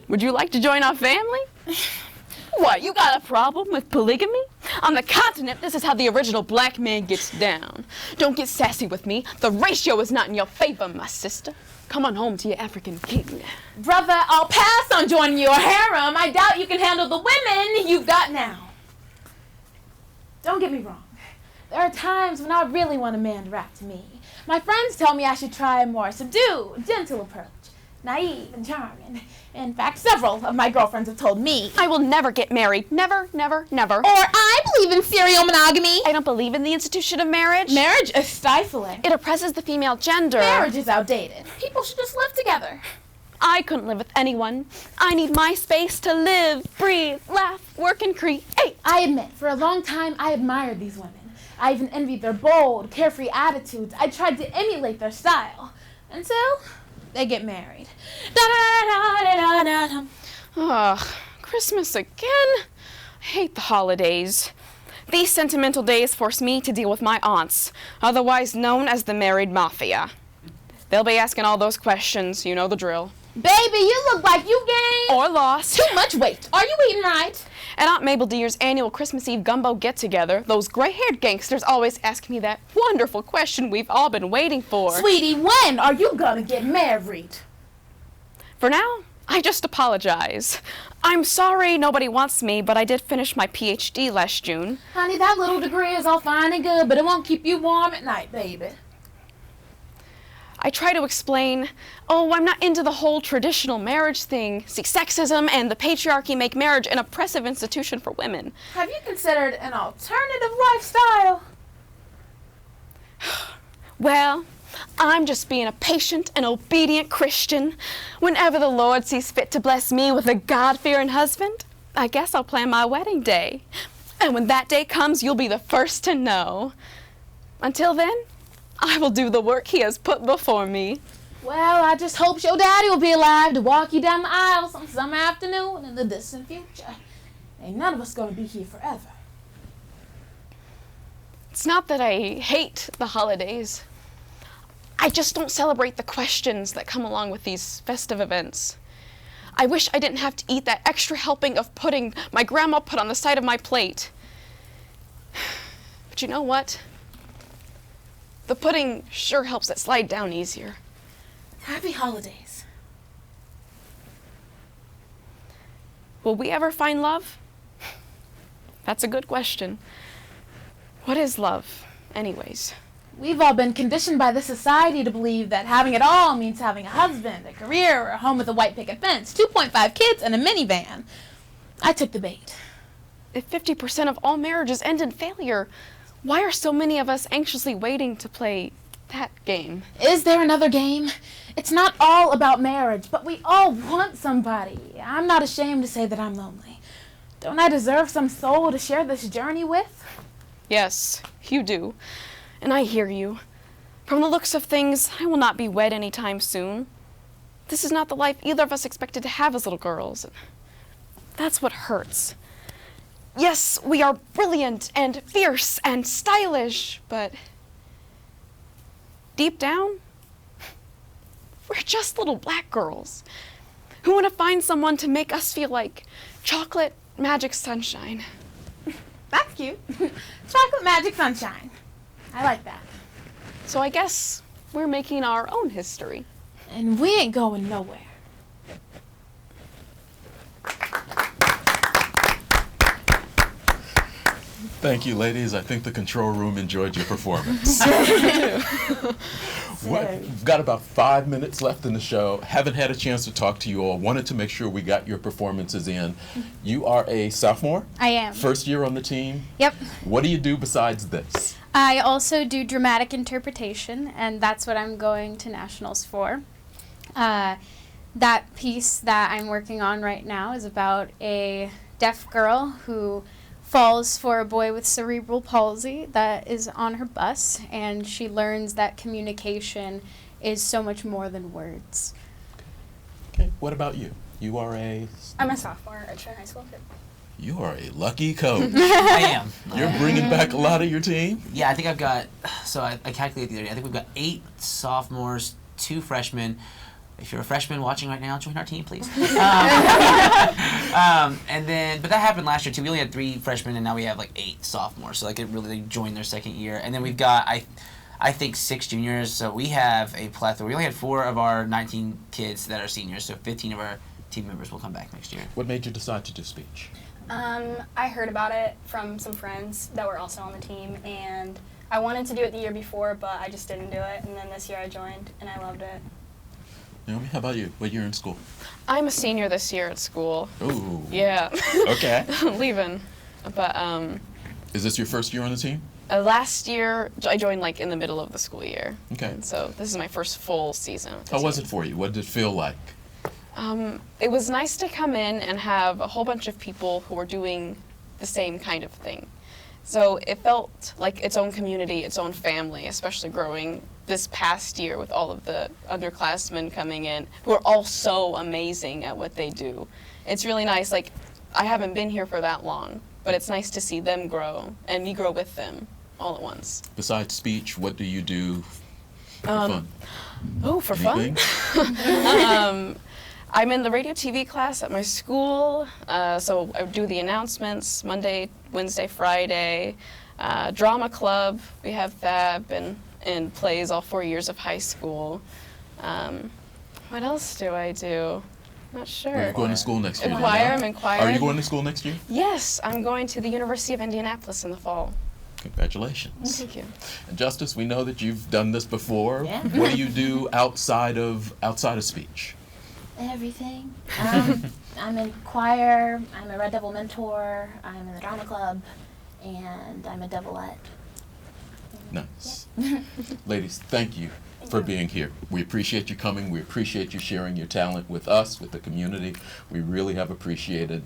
Would you like to join our family? What, you got a problem with polygamy? On the continent, this is how the original black man gets down. Don't get sassy with me. The ratio is not in your favor, my sister. Come on home to your African king. Brother, I'll pass on joining your harem. I doubt you can handle the women you've got now. Don't get me wrong. There are times when I really want a man to rap to me. My friends tell me I should try a more subdued, gentle approach. Naive and charming. In fact, several of my girlfriends have told me. I will never get married. Never, never, never. Or I believe in serial monogamy. I don't believe in the institution of marriage. Marriage is stifling. It oppresses the female gender. Marriage is outdated. People should just live together. I couldn't live with anyone. I need my space to live, breathe, laugh, work, and create. I admit, for a long time, I admired these women. I even envied their bold, carefree attitudes. I tried to emulate their style. Until they get married. Da-da-da-da-da-da-da. Ugh, Christmas again? I hate the holidays. These sentimental days force me to deal with my aunts, otherwise known as the married mafia. They'll be asking all those questions, you know the drill. Baby, you look like you gained Or lost. too much weight. Are you eating right? At Aunt Mabel Deer's annual Christmas Eve gumbo get-together, those gray-haired gangsters always ask me that wonderful question we've all been waiting for. Sweetie, when are you gonna get married? For now, I just apologize. I'm sorry nobody wants me, but I did finish my PhD last June. Honey, that little degree is all fine and good, but it won't keep you warm at night, baby. I try to explain, oh, I'm not into the whole traditional marriage thing. See, sexism and the patriarchy make marriage an oppressive institution for women. Have you considered an alternative lifestyle? Well, I'm just being a patient and obedient Christian. Whenever the Lord sees fit to bless me with a God-fearing husband, I guess I'll plan my wedding day. And when that day comes, you'll be the first to know. Until then, I will do the work he has put before me. Well, I just hope your daddy will be alive to walk you down the aisle some summer afternoon in the distant future. Ain't none of us gonna be here forever. It's not that I hate the holidays. I just don't celebrate the questions that come along with these festive events. I wish I didn't have to eat that extra helping of pudding my grandma put on the side of my plate. But you know what? The pudding sure helps it slide down easier. Happy holidays. Will we ever find love? That's a good question. What is love, anyways? We've all been conditioned by this society to believe that having it all means having a husband, a career, or a home with a white picket fence, 2.5 kids, and a minivan. I took the bait. If 50% of all marriages end in failure, why are so many of us anxiously waiting to play that game? Is there another game? It's not all about marriage, but we all want somebody. I'm not ashamed to say that I'm lonely. Don't I deserve some soul to share this journey with? Yes, you do. And I hear you. From the looks of things, I will not be wed anytime soon. This is not the life either of us expected to have as little girls. That's what hurts. Yes, we are brilliant and fierce and stylish, but deep down, we're just little black girls who want to find someone to make us feel like chocolate magic sunshine. That's cute. Chocolate magic sunshine. I like that. So I guess we're making our own history. And we ain't going nowhere. Thank you, ladies. I think the control room enjoyed your performance. We've got about 5 minutes left in the show. Haven't had a chance to talk to you all. Wanted to make sure we got your performances in. You are a sophomore? I am. First year on the team? Yep. What do you do besides this? I also do dramatic interpretation, and that's what I'm going to nationals for. That piece that I'm working on right now is about a deaf girl who falls for a boy with cerebral palsy that is on her bus, and she learns that communication is so much more than words. Okay, what about you? You are I'm a sophomore at High School. You are a lucky coach. I am. You're bringing back a lot of your team? Yeah, I think I've got, so I calculated the other day, I think we've got 8 sophomores, 2 freshmen. If you're a freshman watching right now, join our team, please. And then, but that happened last year too. We only had 3 freshmen, and now we have like 8 sophomores. So like it really joined their second year. And then we've got, I think 6 juniors. So we have a plethora. We only had 4 of our 19 kids that are seniors. So 15 of our team members will come back next year. What made you decide to do speech? I heard about it from some friends that were also on the team, and I wanted to do it the year before, but I just didn't do it. And then this year I joined, and I loved it. Naomi, how about you? What year in school? I'm a senior this year at school. Ooh. Yeah. Okay. Leaving. But Is this your first year on the team? last year I joined like in the middle of the school year. Okay. And so this is my first full season. With the How was team. it for you? What did it feel like? It was nice to come in and have a whole bunch of people who were doing the same kind of thing. So it felt like its own community, its own family, especially growing this past year with all of the underclassmen coming in who are all so amazing at what they do. It's really nice. Like, I haven't been here for that long, but it's nice to see them grow and me grow with them all at once. Besides speech, what do you do for fun? Oh, for fun? I'm in the radio TV class at my school, so I do the announcements Monday, Wednesday, Friday. Drama club, we have that. I've been in plays all 4 years of high school. What else do I do? Not sure. Are you going to school next year? I'm in choir. Are you going to school next year? Yes, I'm going to the University of Indianapolis in the fall. Congratulations. Thank you. And Justice, we know that you've done this before. Yeah. What do you do outside of speech? Everything. I'm in choir, I'm a Red Devil mentor, I'm in the drama club, and I'm a devilette. Nice. Ladies, thank you for being here. We appreciate you coming. We appreciate you sharing your talent with us, with the community. We really have appreciated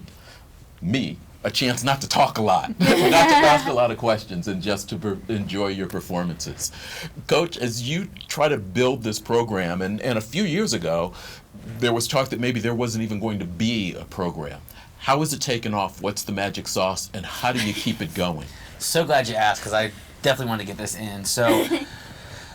a chance not to talk a lot, not to ask a lot of questions, and just to enjoy your performances. Coach, as you try to build this program, and a few years ago, there was talk that maybe there wasn't even going to be a program. How is it taken off? What's the magic sauce, and how do you keep it going? So glad you asked, because I definitely wanted to get this in. So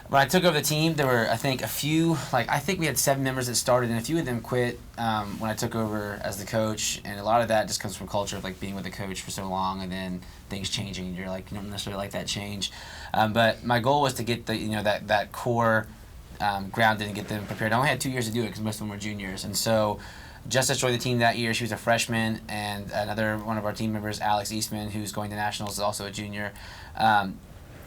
when I took over the team, there were, I think, I think we had 7 members that started, and a few of them quit when I took over as the coach. And a lot of that just comes from culture of, like, being with the coach for so long, and then things changing, and you're like, you don't necessarily like that change. But my goal was to get that core grounded and get them prepared. I only had 2 years to do it because most of them were juniors. And so Justice joined the team that year. She was a freshman, and another one of our team members, Alex Eastman, who's going to nationals, is also a junior.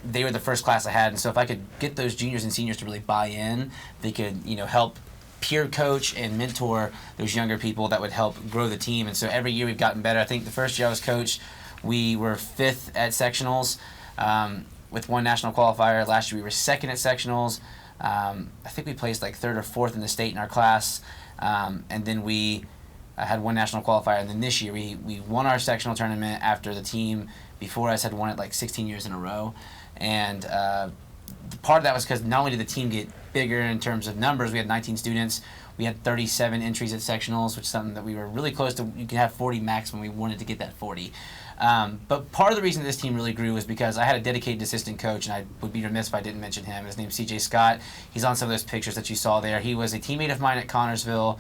They were the first class I had, and so if I could get those juniors and seniors to really buy in, they could, help peer coach and mentor those younger people that would help grow the team. And so every year we've gotten better. I think the first year I was coach, we were 5th at sectionals with 1 national qualifier. Last year we were 2nd at sectionals. I think we placed like 3rd or 4th in the state in our class. And then we had 1 national qualifier. And then this year we won our sectional tournament after the team before us had won it like 16 years in a row. And part of that was because not only did the team get bigger in terms of numbers, we had 19 students, we had 37 entries at sectionals, which is something that we were really close to. You can have 40 maximum. We wanted to get that 40. But part of the reason this team really grew was because I had a dedicated assistant coach, and I would be remiss if I didn't mention him. His name's CJ Scott. He's on some of those pictures that you saw there. He was a teammate of mine at Connorsville,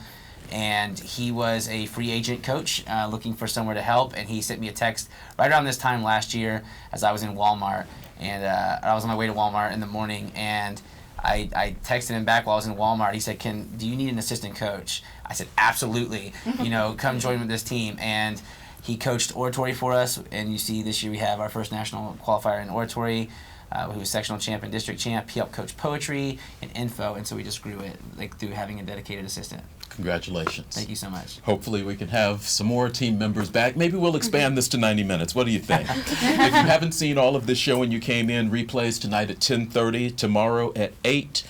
and he was a free agent coach looking for somewhere to help, and he sent me a text right around this time last year as I was in Walmart, and I was on my way to Walmart in the morning, and I texted him back while I was in Walmart. He said, do you need an assistant coach? I said, absolutely, come join with this team. And he coached oratory for us, and you see this year we have our first national qualifier in oratory. Who was sectional champ and district champ. He helped coach poetry and info, and so we just grew it through having a dedicated assistant. Congratulations. Thank you so much. Hopefully we can have some more team members back. Maybe we'll expand this to 90 minutes. What do you think? If you haven't seen all of this show when you came in, replays tonight at 10:30, tomorrow at 8,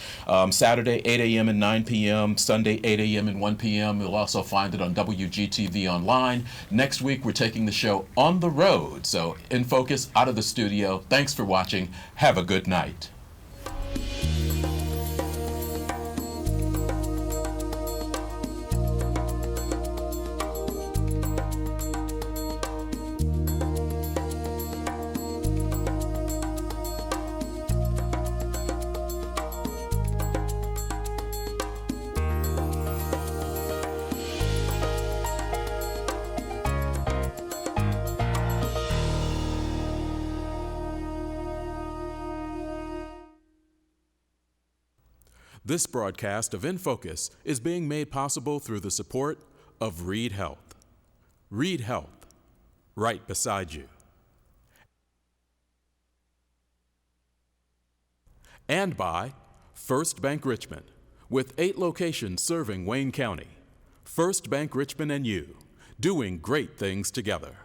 Saturday 8 a.m. and 9 p.m., Sunday 8 a.m. and 1 p.m. You'll also find it on WGTV online. Next week we're taking the show on the road. So In Focus, out of the studio. Thanks for watching. Have a good night. This broadcast of In Focus is being made possible through the support of Reed Health. Reed Health, right beside you. And by First Bank Richmond, with 8 locations serving Wayne County. First Bank Richmond and you, doing great things together.